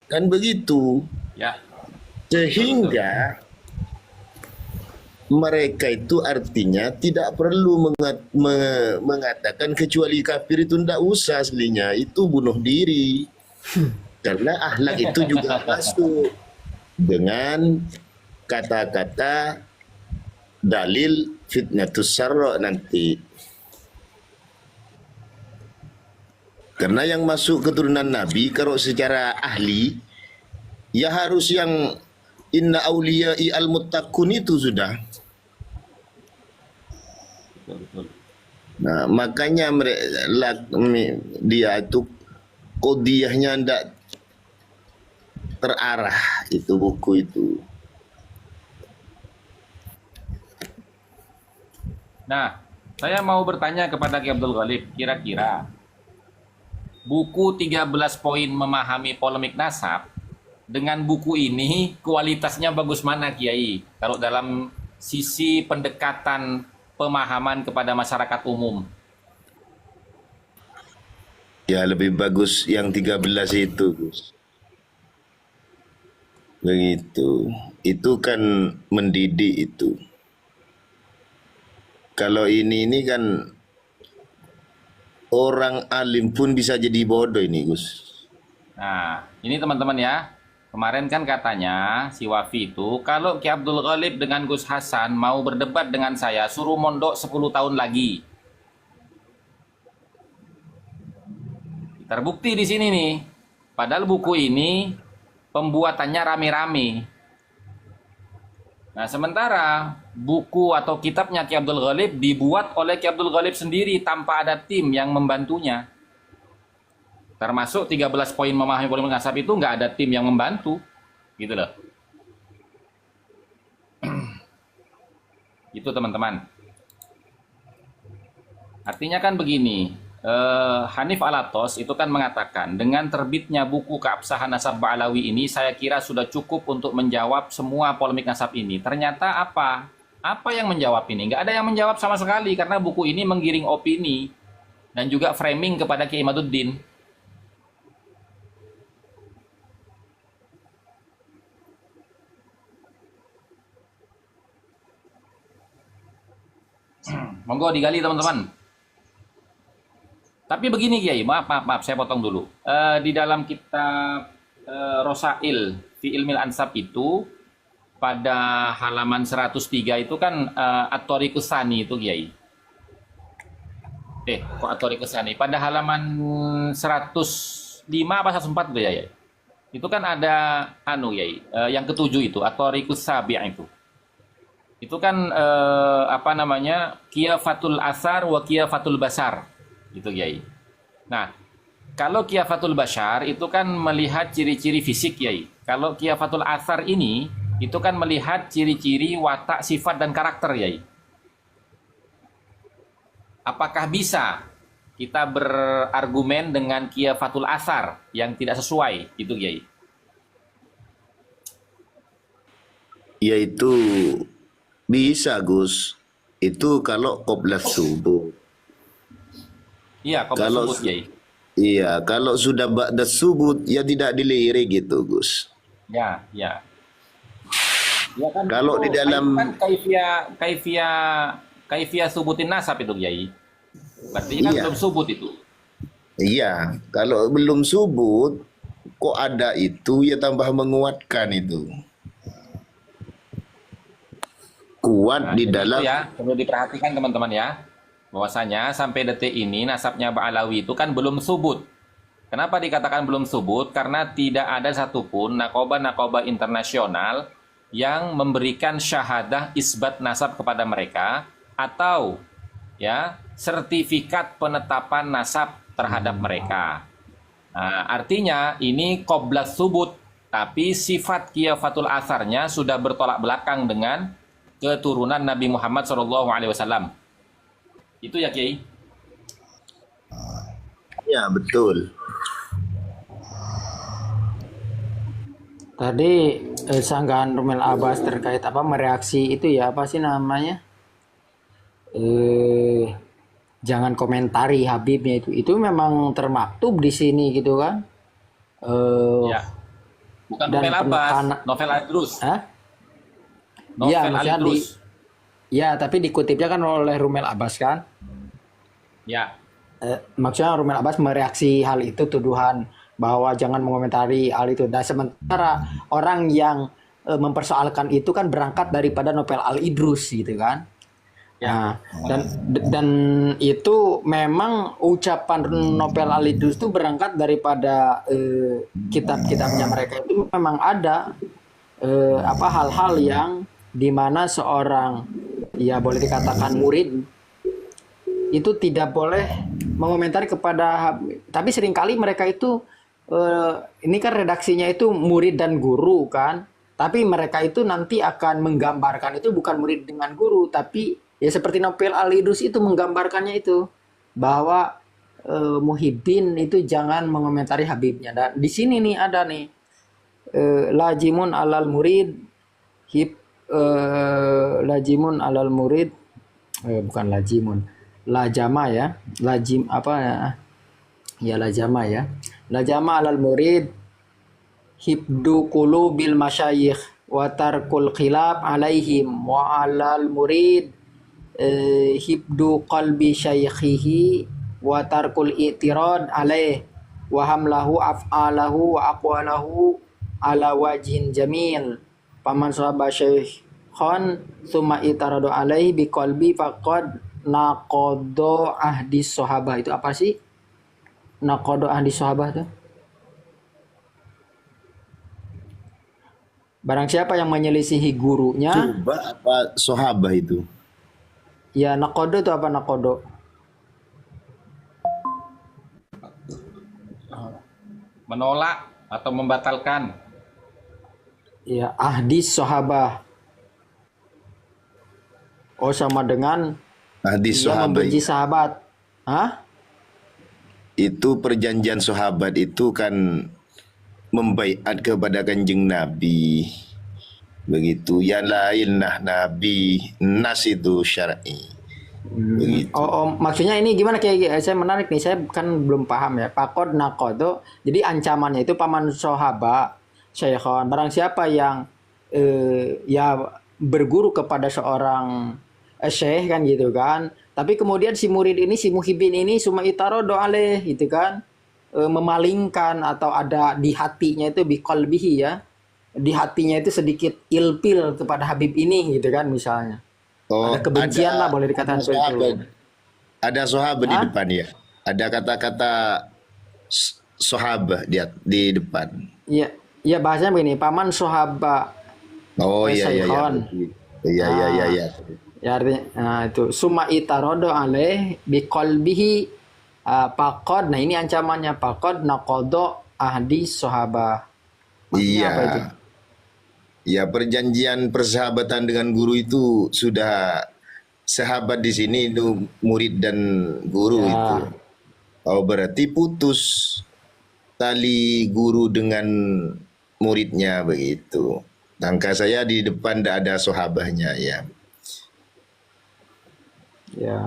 Kan begitu. Ya, betul betul. Sehingga mereka itu artinya tidak perlu mengatakan kecuali kafir itu tidak usah aslinya. Itu bunuh diri. Karena akhlak itu juga masuk dengan kata-kata dalil fitnatus sarra nanti. Karena yang masuk keturunan Nabi kalau secara ahli ya harus yang inna auliyai al-muttaqun itu sudah. Betul betul. Nah, makanya dia itu kodiyahnya tidak terarah itu buku itu. Nah, saya mau bertanya kepada Ki Abdul Ghalib, kira-kira buku 13 poin memahami polemik nasab dengan buku ini kualitasnya bagus mana Kiai? Kalau dalam sisi pendekatan pemahaman kepada masyarakat umum. Ya lebih bagus yang 13 itu, Gus. Begitu. Itu kan mendidik itu. Kalau ini kan orang alim pun bisa jadi bodoh ini, Gus. Nah, ini teman-teman ya. Kemarin kan katanya si Wafi itu, kalau Ki Abdul Ghalib dengan Gus Hasan mau berdebat dengan saya, suruh mondok 10 tahun lagi. Terbukti di sini nih. Padahal buku ini pembuatannya rame-rame. Nah, sementara buku atau kitabnya Ki Abdul Ghalib dibuat oleh Ki Abdul Ghalib sendiri tanpa ada tim yang membantunya. Termasuk 13 poin memahami polemik nasab itu nggak ada tim yang membantu. Gitu loh. Itu teman-teman. Artinya kan begini, Hanif Alatos itu kan mengatakan dengan terbitnya buku keabsahan nasab Ba'alawi ini saya kira sudah cukup untuk menjawab semua polemik nasab ini. Ternyata apa? Apa yang menjawab ini? Nggak ada yang menjawab sama sekali karena buku ini menggiring opini dan juga framing kepada Kiai Imaduddin. Monggo digali teman-teman. Tapi begini Kiai, maaf, saya potong dulu. Di dalam kitab Rosail fi Ilmil Ansab itu pada halaman 103 itu kan At-Thariqus Tsani itu Kiai. Kok At-Thariqus Tsani? Pada halaman 105 apa 104 itu ya, ya. Itu kan ada anu Kiai, yang ketujuh itu At-Thariqus Sabi' itu. Itu kan apa namanya? Kiyafatul Asar wa Kiyafatul Basar. Gitu Kiai. Nah, kalau Kiyafatul Bashar itu kan melihat ciri-ciri fisik Kiai. Kalau Kiyafatul Asar ini itu kan melihat ciri-ciri watak, sifat dan karakter Kiai. Apakah bisa kita berargumen dengan Kiyafatul Asar yang tidak sesuai itu Kiai? Yaitu bisa, Gus. Itu kalau qoblas subuh. Iya, kau Kalau sebut Kiai. iya, kalau sudah ba'da subut ya tidak dilirik gitu, Gus. Ya, ya. Ya kan Kalau di itu kan dalam kaifiyah subutin nasab itu Kiai. Berarti kan iya, belum subut itu. iya, kalau belum subut kok ada itu ya tambah menguatkan itu. Kuat Nah, di jadi itu dalam ya perlu diperhatikan teman-teman ya. Bahwasanya sampai detik ini nasabnya Ba'alawi itu kan belum subut. Kenapa dikatakan belum subut? Karena tidak ada satupun nakoba-nakoba internasional yang memberikan syahadah isbat nasab kepada mereka atau ya sertifikat penetapan nasab terhadap mereka. Nah, artinya ini qoblas subut, tapi sifat kiafatul asarnya sudah bertolak belakang dengan keturunan Nabi Muhammad SAW. Itu ya Kiai. ya betul. Tadi sanggahan Rumel Abbas terkait apa mereaksi itu ya apa sih namanya? Eh Jangan komentari Habibnya itu. Itu memang termaktub di sini gitu kan. Eh Ya, Bukan dan novel Abbas, penekanan. novel Idrus. Hah? Iya, Novel maksudnya Idrus. ya, tapi dikutipnya kan oleh Rumel Abbas kan. Ya, Maksudnya Rumel Abbas mereaksi hal itu, tuduhan bahwa jangan mengomentari hal itu. Dan sementara orang yang mempersoalkan itu kan berangkat daripada novel Al Idrus gitu kan. ya. Nah, dan itu memang ucapan novel Al Idrus itu berangkat daripada kitab-kitabnya mereka itu memang ada hal-hal yang dimana seorang, ya boleh dikatakan murid itu tidak boleh mengomentari kepada, tapi seringkali mereka itu ini kan redaksinya itu murid dan guru kan, tapi mereka itu nanti akan menggambarkan itu bukan murid dengan guru, tapi ya seperti novel Al Idrus itu menggambarkannya itu bahwa Muhyiddin itu jangan mengomentari Habibnya. Dan di sini nih ada nih lajimun alal murid lajimun alal murid, bukan lajimun, lajama ya, lajim apa ya, lajama ya, lajama alal murid hibdu qulubil masyayikh wa tarkul khilaf alaihim wa alal murid hibdu qalbi syaikhihi wa tarkul i'tirad alaih wa hamlahu af'alahu wa aqwalahu ala wajhin jamil. Paman sahaba syaikhon summa itaradu alaihi biqalbi faqad naqadha ahdi sahabah. Itu apa sih naqadha ahdi sahabah itu? Barang siapa yang menyelisihi gurunya, Coba apa sahabah itu? ya naqadha itu apa naqadha? Menolak atau membatalkan. Ya, ahdi sahabah. Oh, sama dengan Hadis dia sahabat membenci sahabat. Hah? itu perjanjian sahabat itu kan membaiat kepada kanjeng Nabi. Begitu. Yang lain nah Nabi, nas itu syar'i. Begitu. Oh, maksudnya ini gimana, kayak saya menarik nih, saya kan belum paham ya. Pakod nakodo, jadi ancamannya itu paman sahabat syekhon. Barang siapa yang ya berguru kepada seorang syekh kan gitu kan. Tapi kemudian si murid ini, si Muhyiddin ini suma itarodo aleh gitu kan. Memalingkan atau ada di hatinya itu biqalbihi ya. Di hatinya itu sedikit ilpil kepada Habib ini gitu kan misalnya. Ada kebencian lah boleh dikatakan seperti itu. Ada sahabat di Hah? depan ya. Ada kata-kata sahabat di depan. Iya, iya bahasanya begini, paman sahabat Oh iya iya iya. Syekhon. Iya iya iya iya. Ya artinya nah, itu summa itarodo aleh biqalbihi faqad. Nah, ini ancamannya faqad naqodo ahdi sahabah. Maksudnya apa itu? Iya. Ya perjanjian persahabatan dengan guru itu sudah sahabat di sini itu murid dan guru Ya. itu. Oh berarti putus tali guru dengan muridnya begitu. Tangka saya di depan tidak ada sahabatnya ya. Ya.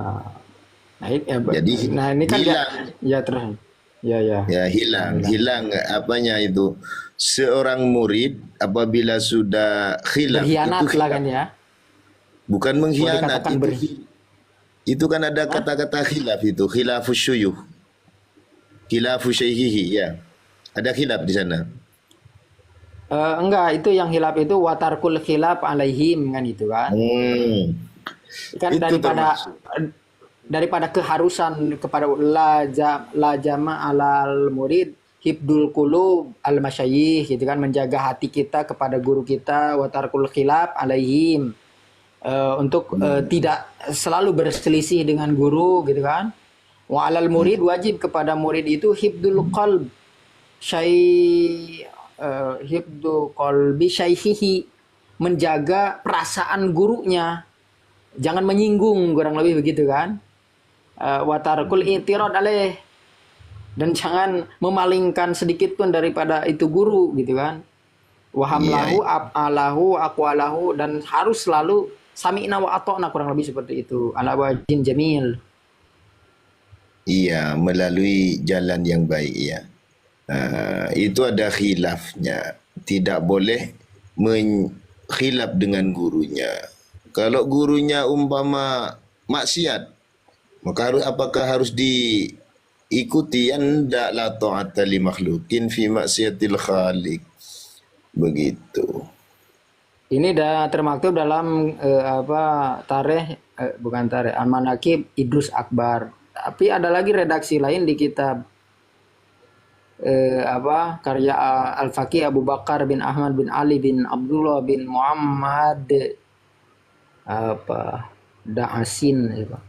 Jadi Nah, ini kan hilang. ya terus. Ya, ya. Ya hilang apanya itu. Seorang murid apabila sudah khilaf Berkhianat itu lah khilaf. kan ya. Bukan Boleh mengkhianat dikatakan itu kan ada kata-kata khilaf itu, khilafus syuyuh. Khilafu syaihihi ya. Ada khilaf di sana. Enggak, itu yang hilaf itu watarkul khilaf alaihim kan itu kan. Kan Itu daripada keharusan kepada lajama alal murid hibdul qulub al masyayikh gitu kan, menjaga hati kita kepada guru kita, watarkul khilaf alaihim, untuk tidak selalu berselisih dengan guru gitu kan. Wa alal murid, wajib kepada murid itu hibdul qalb hibdu qalbi syaikhihi, menjaga perasaan gurunya, jangan menyinggung, kurang lebih begitu kan. Watarkul i'tirad alaih, dan jangan memalingkan sedikit pun daripada itu guru gitu kan. Wahamlahu af'alahu aqwalahu, dan harus selalu sami'na wa ata'na, kurang lebih seperti itu, ala wajhin jamil. Iya, melalui jalan yang baik ya. Itu ada khilafnya. tidak boleh menkhilaf dengan gurunya. Kalau gurunya umpama maksiat, maka apakah harus diikuti? Anda la ta'ata li makhlukin fi maksiatil khaliq. Begitu. Ini dah termaktub dalam bukan tarikh Al-Manaqib Idrus Akbar. Tapi ada lagi redaksi lain di kitab karya Al-Faqih Abu Bakar bin Ahmad bin Ali bin Abdullah bin Muhammad Da'asin gitu.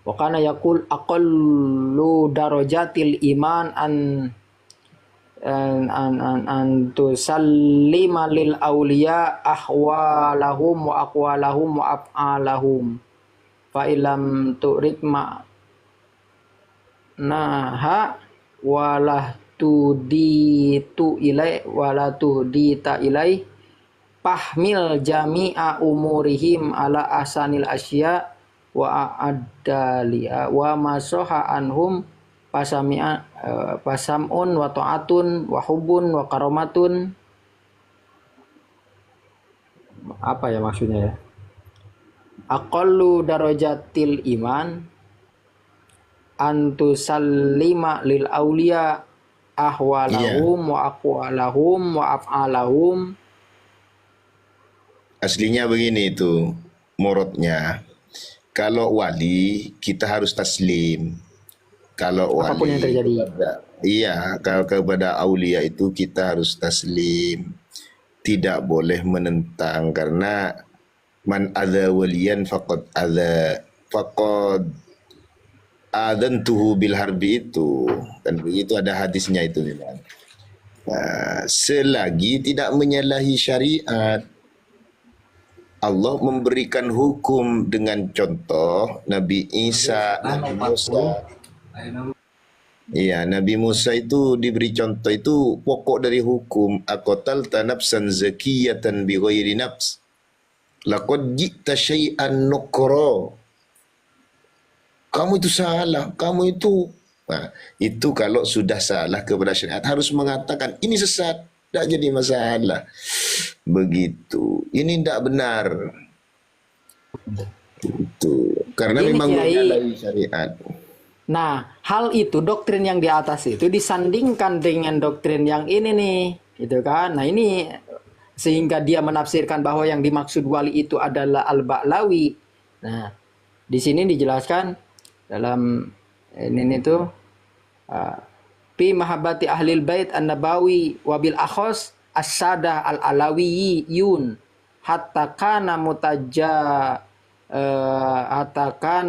Wa kana yaqul aqallu darajatil iman an tusallima lil awliya ahwalahum wa aqwalahum wa af'alahum fa ilam turik ma naha walah tuditu ilai wala tudita ilai pahmil jami'a umurihim ala asanil asya wa a'addalia wa masoha anhum pasamun wa ta'atun wa hubun wa karomatun. Apa ya maksudnya ya? Aqallu darajatil iman antusallima lil aulia ahwalahum wa aqwalahum wa af'alahum. Aslinya begini itu murotnya. Kalau wali kita harus taslim. Kalau wali, apapun yang terjadi. Iya, kalau kepada aulia itu kita harus taslim. Tidak boleh menentang karena man adza waliyan faqad adantuhu bil harbi itu. Dan begitu ada hadisnya itu memang. Selagi tidak menyalahi syariat, Allah memberikan hukum dengan contoh Nabi Isa, Nabi Musa. Iya, Nabi Musa itu diberi contoh itu pokok dari hukum. Aqatalta nafsan zakiyatan bi ghairi nafs. Laqad ji'ta syai'an nukra. Kamu itu salah, kamu itu. Nah, itu kalau sudah salah kepada syariat harus mengatakan ini sesat, tidak jadi masalah. Begitu. Ini tidak benar. Itu karena Ini, memang Kiai, menyalahi syariat. nah, hal itu doktrin yang di atas itu disandingkan dengan doktrin yang ini nih, gitu kan? Nah, ini sehingga dia menafsirkan bahwa yang dimaksud wali itu adalah Al-Ba'lawi. Nah, di sini dijelaskan dalam ini tuh fi mahabbati ahlil bait an-nabawi wabil akhos as-sadah al-alawiyun hatta kana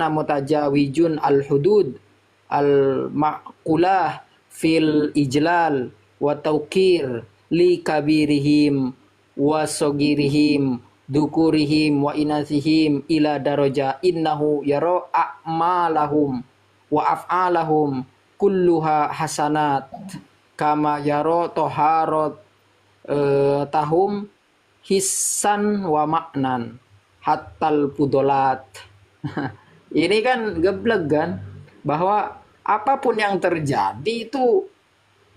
mutajawijun al-hudud al-ma'qulah fil ijlal wa tawqir li kabirihim wa sogirihim dukurihim wa inasihim ila daraja innahu yara a'malahum wa af'alahum kulluha hasanat kama yara toharat tahum hissan wa maknan hatal pudolat. Ini kan geblek kan, bahwa apapun yang terjadi itu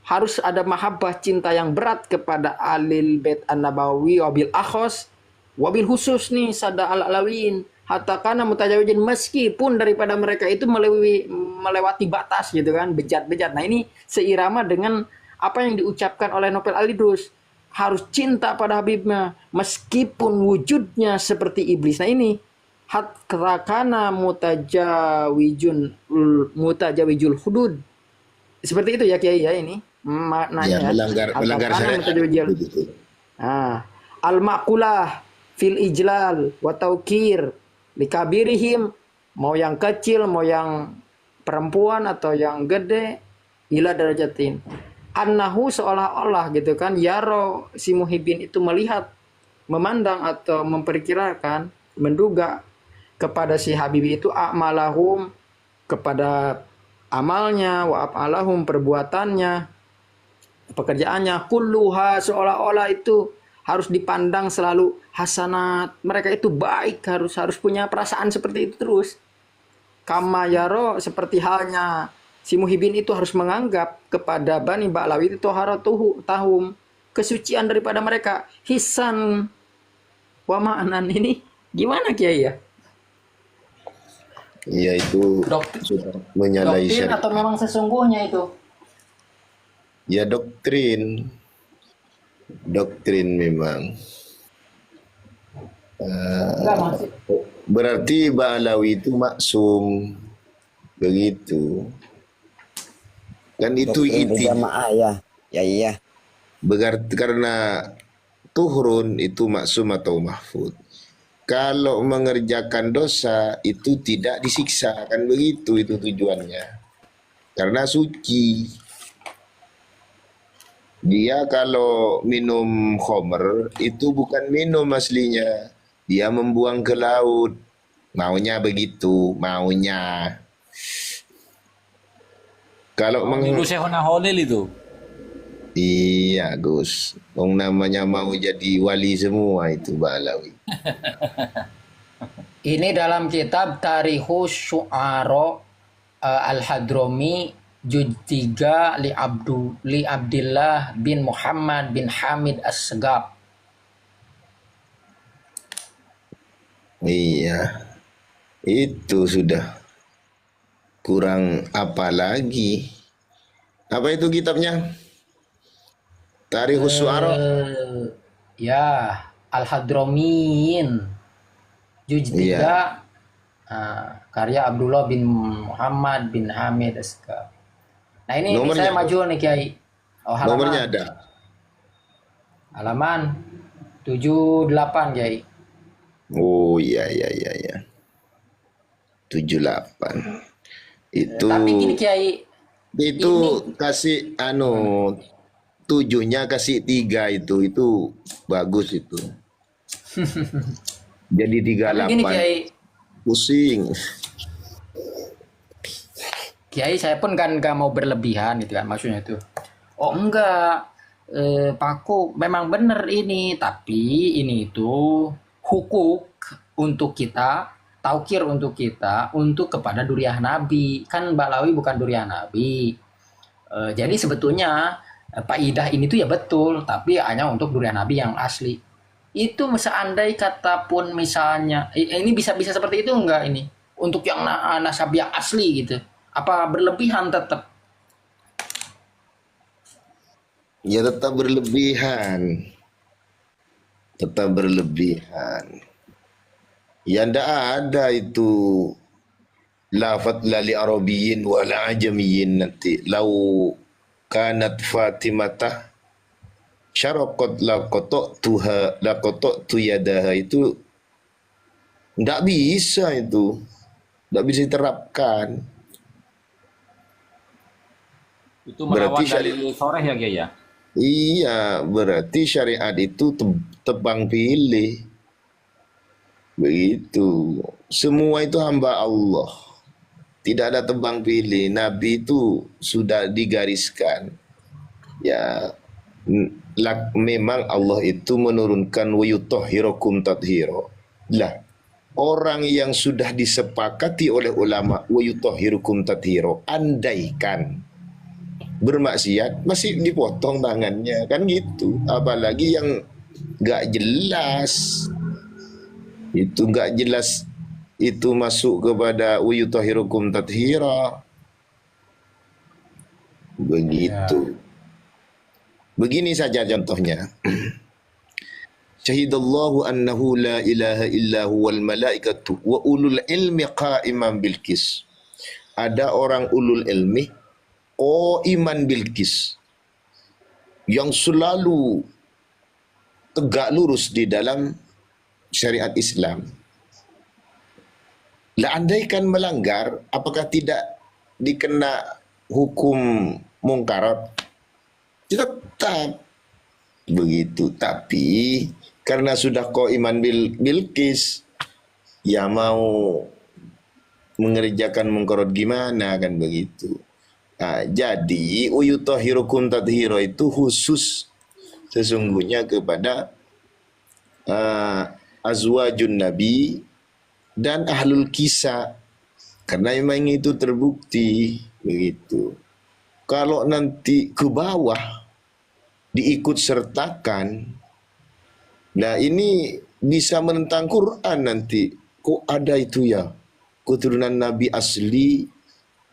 harus ada mahabbah cinta yang berat kepada alil bait an-nabawi wabil akhos wabil khusus nih sada al-alawin hatta kana mutajawijin, meskipun daripada mereka itu melewati batas gitu kan, bejat-bejat. Nah, ini seirama dengan apa yang diucapkan oleh Nopel Alidrus, harus cinta pada Habibnya meskipun wujudnya seperti iblis. Nah, ini hatta kana mutajawijul hudud. Seperti itu ya Kiai ya, ini maknanya. Ya, melanggar syariat. Nah, al-maqulah fil ijlal wa tawqir likabirihim, mau yang kecil mau yang perempuan atau yang gede, ila darajatin annahu, seolah-olah gitu kan, yaro si muhibbin itu melihat, memandang atau memperkirakan, menduga kepada si Habibi itu a'malahum, kepada amalnya, wa af'alahum, perbuatannya, pekerjaannya, kulluha, seolah-olah itu harus dipandang selalu hasanat, mereka itu baik, harus punya perasaan seperti itu terus. Kama yaro, seperti halnya si muhibbin itu harus menganggap kepada Bani Ba'lawi itu toharatuhu tahum, kesucian daripada mereka. Hisan wa ma'nan ini gimana Kiai ya? Ya itu sudah menyalahi Doktrin syariat. atau memang sesungguhnya itu? Ya doktrin. Doktrin memang. Enggak maksud. Berarti Ba'alawi itu maksum. Begitu. Kan itu Doktrin iti. jamaah ya. Ya iya. Berarti karena Tuhrun itu maksum atau mahfud. Kalau mengerjakan dosa itu tidak disiksa, kan begitu itu tujuannya. Karena suci. Dia kalau minum khamr itu bukan minum aslinya. Dia membuang ke laut. Maunya begitu, maunya. Kalau Dulu Syekhona Holil itu. Iya Gus, yang namanya mau jadi wali semua itu Ba'alawi. Ini dalam kitab Tarikhus Syu'ara Al-Hadrami juz 3 li Abdillah bin Muhammad bin Hamid As-Segaf. Iya, itu sudah kurang apa lagi? Apa itu kitabnya? Tarikhus Syu'ara. Ya, Al-Hadramiyin juz 3 Iya. karya Abdullah bin Muhammad bin Hamid As-Segaf. Nah ini Nomornya saya apa? maju nih Kiai. Oh, Nomornya ada. halaman 78 Kiai. Oh iya iya iya iya. 78. Itu Tapi gini Kiai, kasih tujuhnya kasih 3 itu bagus itu. Jadi tapi gini 38 Kiai, pusing. Kiai saya pun kan gak mau berlebihan gitu kan maksudnya itu. Oh enggak, Paku memang benar ini, tapi ini itu hukuk untuk kita, taukir untuk kita, untuk kepada duriah Nabi. Kan Ba'alawi bukan duriah Nabi. Jadi sebetulnya Pak Idah ini tuh ya betul, tapi hanya untuk durian Nabi yang asli. Itu seandai kata pun misalnya, ini bisa seperti itu enggak ini? Untuk yang nasab yang asli gitu. Apa berlebihan tetap? Ya tetap berlebihan. Tetap berlebihan. Ya ndak ada itu lafat lali arabiyin wala ajamiyin nanti. Lau kanat Fatimata syaraqat laqata'tu yadaha itu ndak bisa itu. Ndak bisa diterapkan. Itu melawan Berarti dalil soreh ya Kiai ya. Iya, berarti syariat itu tebang pilih. Begitu. Semua itu hamba Allah. Tidak ada tebang pilih. Nabi itu sudah digariskan. Ya, memang Allah itu menurunkan wa yutahhirukum tathira. Lah, orang yang sudah disepakati oleh ulama wa yutahhirukum tathira, andaikan bermaksiat masih dipotong tangannya kan gitu, apalagi yang nggak jelas itu masuk kepada uyutahirukum tathira begitu. Begini saja contohnya. Syahidallahu annahu la ilaha illa huwal malaikatu wa ulul ilmi qa'iman bil qis. Ada orang ulul ilmi iman bilqis yang selalu tegak lurus di dalam syariat Islam. Lah andaikan melanggar, apakah tidak dikena hukum mungkarat? Tetap begitu. Tapi karena sudah iman bilqis, ya mau mengerjakan mungkarat gimana kan begitu. Nah, jadi uyutahirukum tathira itu khusus sesungguhnya kepada azwajun Nabi dan ahlul kisah, karena memang itu terbukti begitu. Kalau nanti ke bawah diikut sertakan. Nah ini bisa menentang Quran nanti. Kok ada itu ya? Keturunan Nabi asli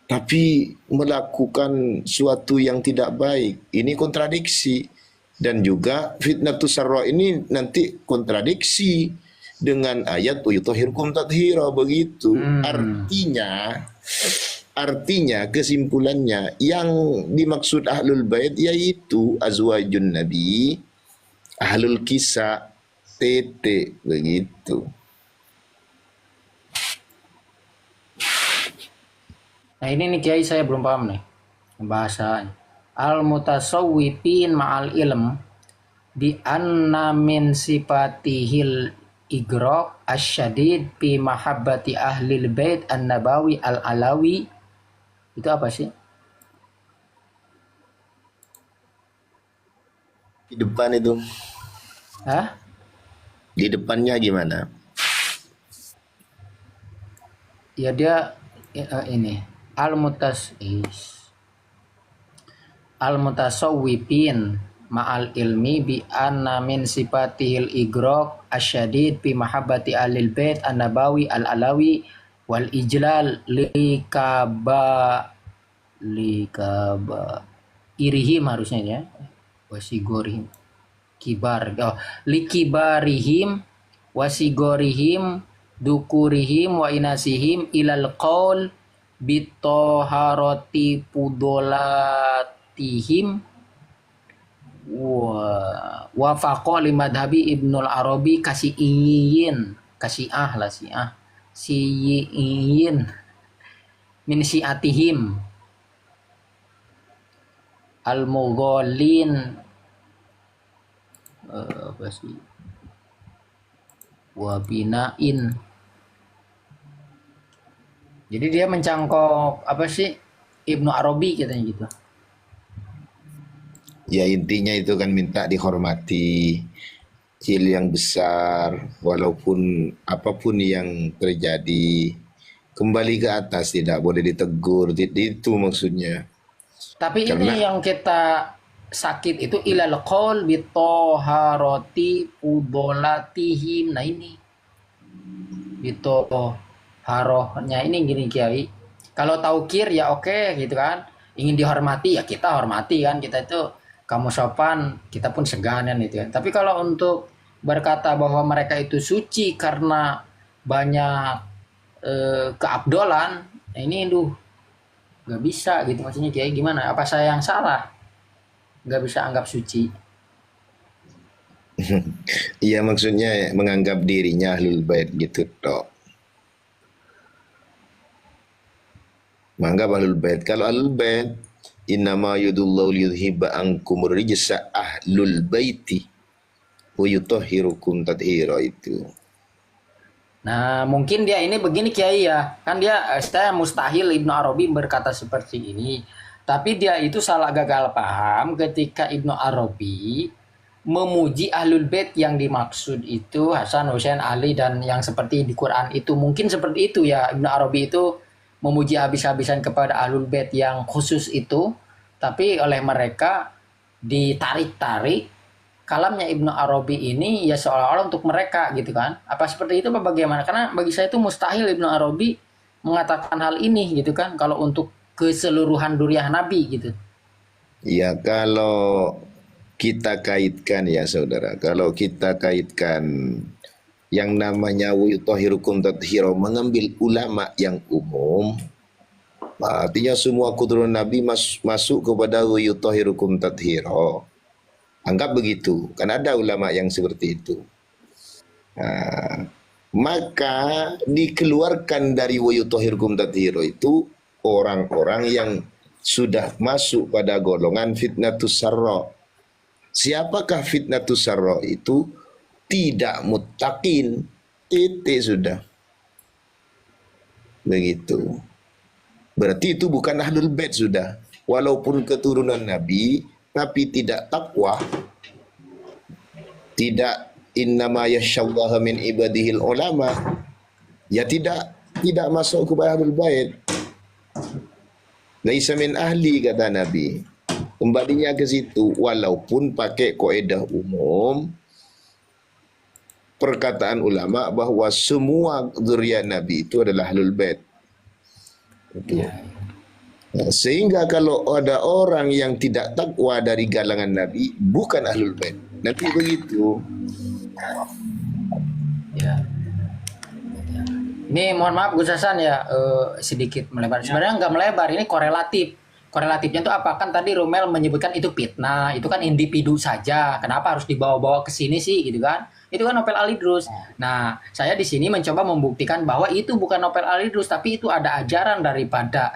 tapi melakukan suatu yang tidak baik. Ini kontradiksi. Dan juga fitnatus sarra ini nanti kontradiksi dengan ayat yutahhirukum tathira begitu. Artinya kesimpulannya yang dimaksud ahlul bait yaitu azwajun nabi, ahlul kisah, tete begitu. Nah ini nih Kiai saya belum paham nih bahasanya. Al mutasawwifin ma'al ilm bi anna min sifatihil igraq asyadid fi mahabbati ahlil bait an-nabawi al-alawi. Itu apa sih? Di depan itu. Hah? Di depannya gimana? Ya dia ini al-mutasawwifin ma'al ilmi bi anna min sifatihil igraq asyadid bi mahabbati ahlil bait an-nabawi al-alawi wal ijlal likaba irihim harusnya ya wasigorihim likibarihim wasigorihim dukurihim wa inasihim ilal qaul bitoharoti pudolatihim wa faqo limadhabi Ibnul Arabi kasi'iyin siyiin min si'atihim al-mughalin apa sih wabinain. Jadi dia mencangkok apa sih Ibnu Arabi katanya gitu. Ya intinya itu kan minta dihormati, kecil yang besar, walaupun apapun yang terjadi, kembali ke atas, tidak boleh ditegur, itu maksudnya. Tapi ini yang kita sakit itu ilal qaul bitoharoti udolatihim. Nah ini bitoharohnya ini gini Kiai. Kalau taukir ya oke gitu kan, ingin dihormati ya kita hormati kan, kita itu kamu sopan, kita pun segan kan itu kan. Tapi kalau untuk berkata bahwa mereka itu suci karena banyak keabdolan, nah ini nggak bisa gitu maksudnya Kiai. Gimana? Apa saya yang salah? Nggak bisa anggap suci. Iya maksudnya menganggap dirinya ahlul bait gitu toh. Menganggap ahlul bait. Kalau ahlul bait innama yudullahu liyudhiba ankumur rijsa ahlul baiti wa yutahhirukum tathira itu. Nah mungkin dia ini begini Kiai ya. Kan dia saya mustahil Ibnu Arabi berkata seperti ini. Tapi dia itu salah gagal paham ketika Ibnu Arabi memuji ahlul bait yang dimaksud itu Hasan, Husain, Ali dan yang seperti di Quran itu. Mungkin seperti itu ya, Ibnu Arabi itu memuji habis-habisan kepada ahlul bait yang khusus itu, tapi oleh mereka ditarik-tarik kalamnya Ibnu Arabi ini ya seolah-olah untuk mereka gitu kan. Apa seperti itu apa bagaimana? Karena bagi saya itu mustahil Ibnu Arabi mengatakan hal ini gitu kan kalau untuk keseluruhan duriyah Nabi gitu. Ya kalau kita kaitkan ya saudara, kalau kita kaitkan yang namanya yutahhirukum tathira, mengambil ulama yang umum, artinya semua keturunan Nabi masuk kepada yutahhirukum tathira. Anggap begitu, kan ada ulama yang seperti itu. Maka dikeluarkan dari yutahhirukum tathira itu orang-orang yang sudah masuk pada golongan fitnatus sarra. Siapakah fitnatus sarra itu? Tidak muttaqin, sudah. Begitu. Berarti itu bukan ahlul bait sudah. Walaupun keturunan Nabi, tapi tidak takwa. Tidak innama yasyallahu min ibadihil ulama. Ya tidak masuk kepada ahlul bait. Laisa min ahli kata Nabi. Kembalinya ke situ, walaupun pakai kaidah umum, perkataan ulama bahwa semua zuriat Nabi itu adalah ahlul bait. Itu. Nah, sehingga kalau ada orang yang tidak takwa dari galangan Nabi, bukan ahlul bait. Nanti begitu. Ya. Ini mohon maaf Gus Hasan ya, sedikit melebar. Sebenarnya nggak melebar, ini korelatif. Korelatifnya itu apa? Kan tadi Romel menyebutkan itu fitnah, itu kan individu saja. Kenapa harus dibawa-bawa ke sini sih gitu kan? Itu kan novel Alidrus. Nah, saya di sini mencoba membuktikan bahwa itu bukan novel Alidrus, tapi itu ada ajaran daripada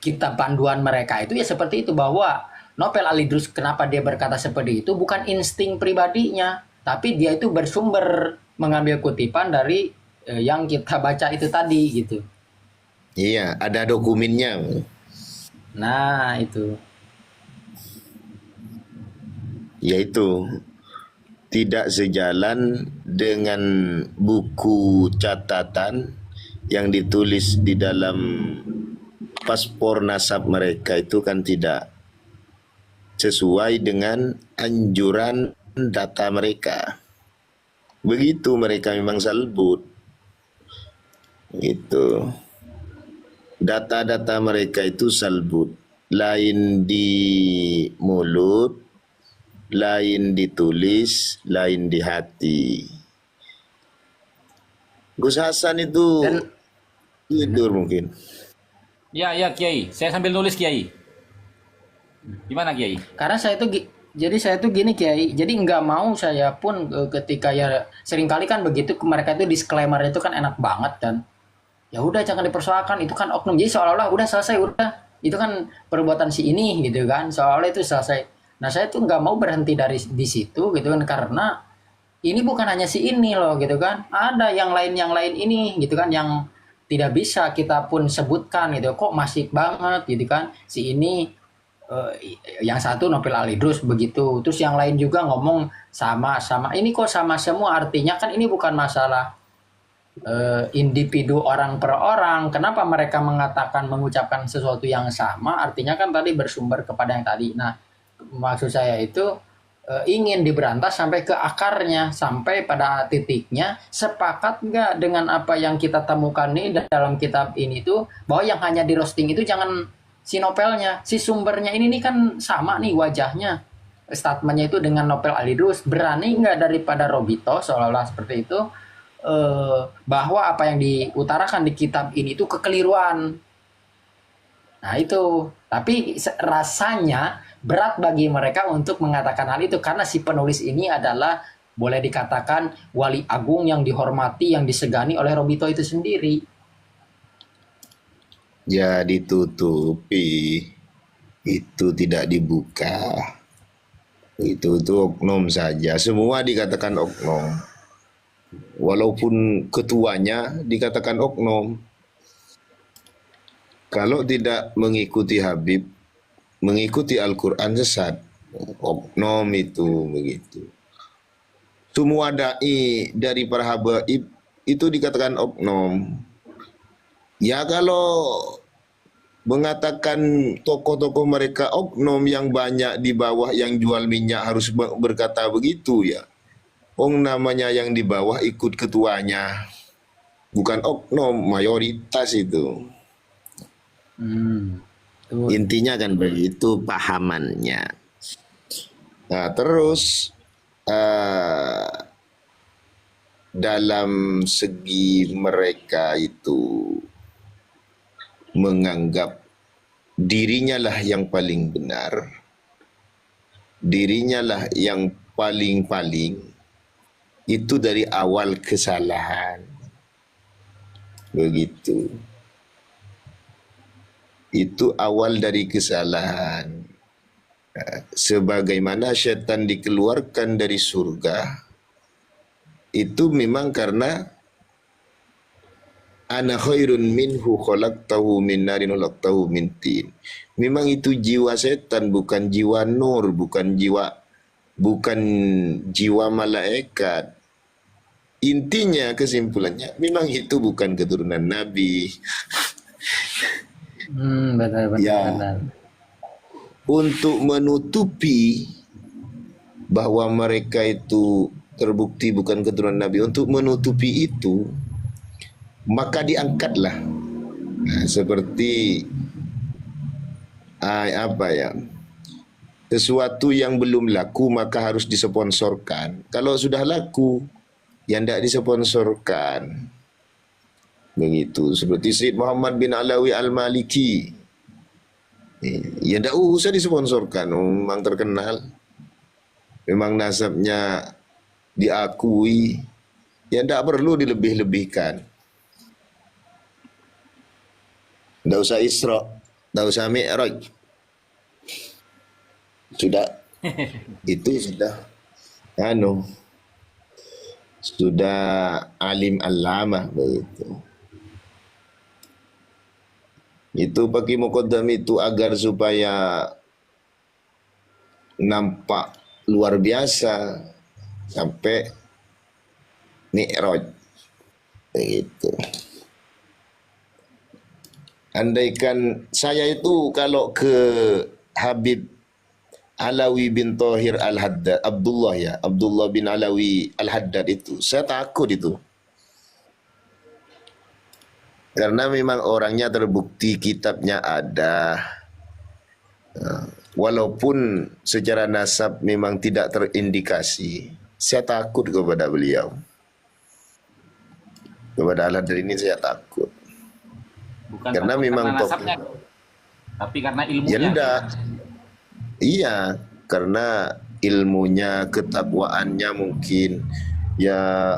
kitab panduan mereka itu ya seperti itu, bahwa novel Alidrus kenapa dia berkata seperti itu bukan insting pribadinya, tapi dia itu bersumber mengambil kutipan dari yang kita baca itu tadi gitu. Iya, ada dokumennya. Nah, itu. Yaitu tidak sejalan dengan buku catatan yang ditulis di dalam paspor nasab mereka, itu kan tidak sesuai dengan anjuran data mereka. Begitu, mereka memang salbut. Itu data-data mereka itu salbut, lain di mulut, lain ditulis, lain di hati. Gus Hasan itu Dan tidur mungkin. Ya, ya Kiai. Saya sambil nulis Kiai. Gimana Kiai? karena saya tuh jadi saya tuh gini Kiai, jadi nggak mau saya pun ketika ya seringkali kan begitu mereka itu disclaimer itu kan enak banget kan. Ya udah jangan dipersoalkan, itu kan oknum. Jadi seolah-olah udah selesai, udah itu kan perbuatan si ini gitu kan, seolah-olah itu selesai. Nah saya tuh nggak mau berhenti dari di situ gitu kan, karena ini bukan hanya si ini loh gitu kan, ada yang lain ini gitu kan, yang tidak bisa kita pun sebutkan gitu, kok masih banget gitu kan si ini. Yang satu novel Alidrus begitu, terus yang lain juga ngomong sama ini kok sama semua, artinya kan ini bukan masalah individu orang per orang. Kenapa mereka mengucapkan sesuatu yang sama? Artinya kan tadi bersumber kepada yang tadi. Nah, maksud saya itu ingin diberantas sampai ke akarnya, sampai pada titiknya sepakat nggak dengan apa yang kita temukan nih dalam kitab ini tuh, bahwa yang hanya di roasting itu jangan si novelnya, si sumbernya ini nih kan sama nih wajahnya. Statementnya itu dengan novel Alidrus, berani nggak daripada Robito seolah-olah seperti itu, bahwa apa yang diutarakan di kitab ini itu kekeliruan. Nah itu, tapi rasanya berat bagi mereka untuk mengatakan hal itu, karena si penulis ini adalah boleh dikatakan wali agung yang dihormati, yang disegani oleh Robito itu sendiri. Ya ditutupi, itu tidak dibuka. Itu oknum saja, semua dikatakan oknum. Walaupun ketuanya dikatakan oknum. Kalau tidak mengikuti Habib, mengikuti Al-Quran sesat. Oknum itu begitu. Semua dai dari para habaib itu dikatakan oknum. Ya kalau mengatakan tokoh-tokoh mereka oknum, yang banyak di bawah yang jual minyak harus berkata begitu ya. Namanya yang di bawah ikut ketuanya, bukan oknum, mayoritas itu. Intinya kan begitu pahamannya. Nah terus dalam segi mereka itu menganggap dirinya lah yang paling benar, dirinya lah yang paling-paling, itu dari awal kesalahan. Begitu. Itu awal dari kesalahan. Sebagaimana syaitan dikeluarkan dari surga, itu memang karena ana khairun minhu khalaqtahu min narin khalaqtahu min tin. Memang itu jiwa setan, bukan jiwa nur, bukan jiwa malaikat. Intinya, kesimpulannya, memang itu bukan keturunan Nabi. Benar. Ya. untuk menutupi bahwa mereka itu terbukti bukan keturunan Nabi, untuk menutupi itu maka diangkatlah seperti apa ya, sesuatu yang belum laku maka harus disponsorkan. Kalau sudah laku, yang tidak disponsorkan. Begitu. Seperti Syed Muhammad bin Alawi Al-Maliki. Ya tidak usah disponsorkan. Memang terkenal. Memang nasabnya diakui. Ya tidak perlu dilebih-lebihkan. Tidak usah Isra. Tidak usah Mi'raj. Sudah. Itu sudah. Sudah alim alama begitu. Itu pakai muqaddam itu agar supaya nampak luar biasa sampai Mi'raj begitu. Andaikan saya itu kalau ke Habib Alawi bin Thahir Al-Haddad, Abdullah bin Alawi Al-Haddad itu, saya takut itu. Karena memang orangnya terbukti, kitabnya ada. Walaupun secara nasab memang tidak terindikasi, saya takut kepada beliau. Kepada Al-Haddad ini saya takut. Bukan karena takut memang karena nasabnya, tapi karena ilmunya. Ya enggak. Iya, karena ilmunya, ketakwaannya mungkin, ya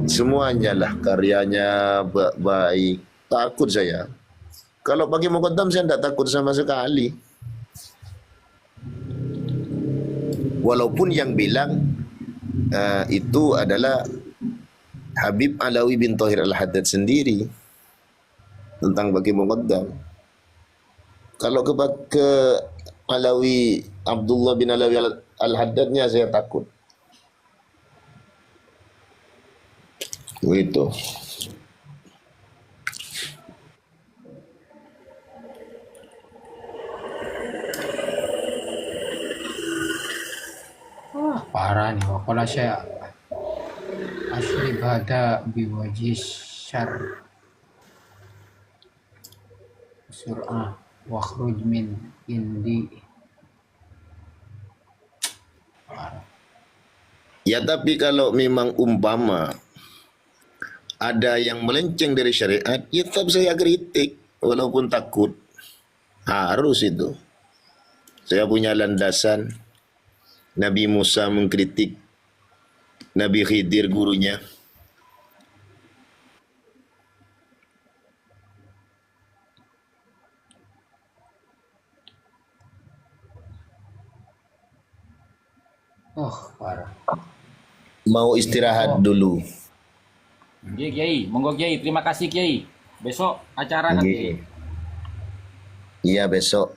semuanya lah, karyanya baik. Takut saya. Kalau pakai muqaddam saya tidak takut sama sekali. Walaupun yang bilang itu adalah Habib Alawi bin Thahir Al-Haddad sendiri tentang pakai muqaddam. Kalau ke Alawi Abdullah bin Alawi Al-Haddadnya saya takut. Begitu. Parah nih, wakola saya asli bada biwajis syar surah wakhruj min indi. Ya tapi kalau memang umpama ada yang melenceng dari syariat, ya tetap saya kritik walaupun takut. Harus itu. Saya punya landasan. Nabi Musa mengkritik Nabi Khidir gurunya. Oh, parah. Mau istirahat dulu. Iya Kiai, monggo Kiai, terima kasih Kiai. Besok acara kan Kiai. Iya besok.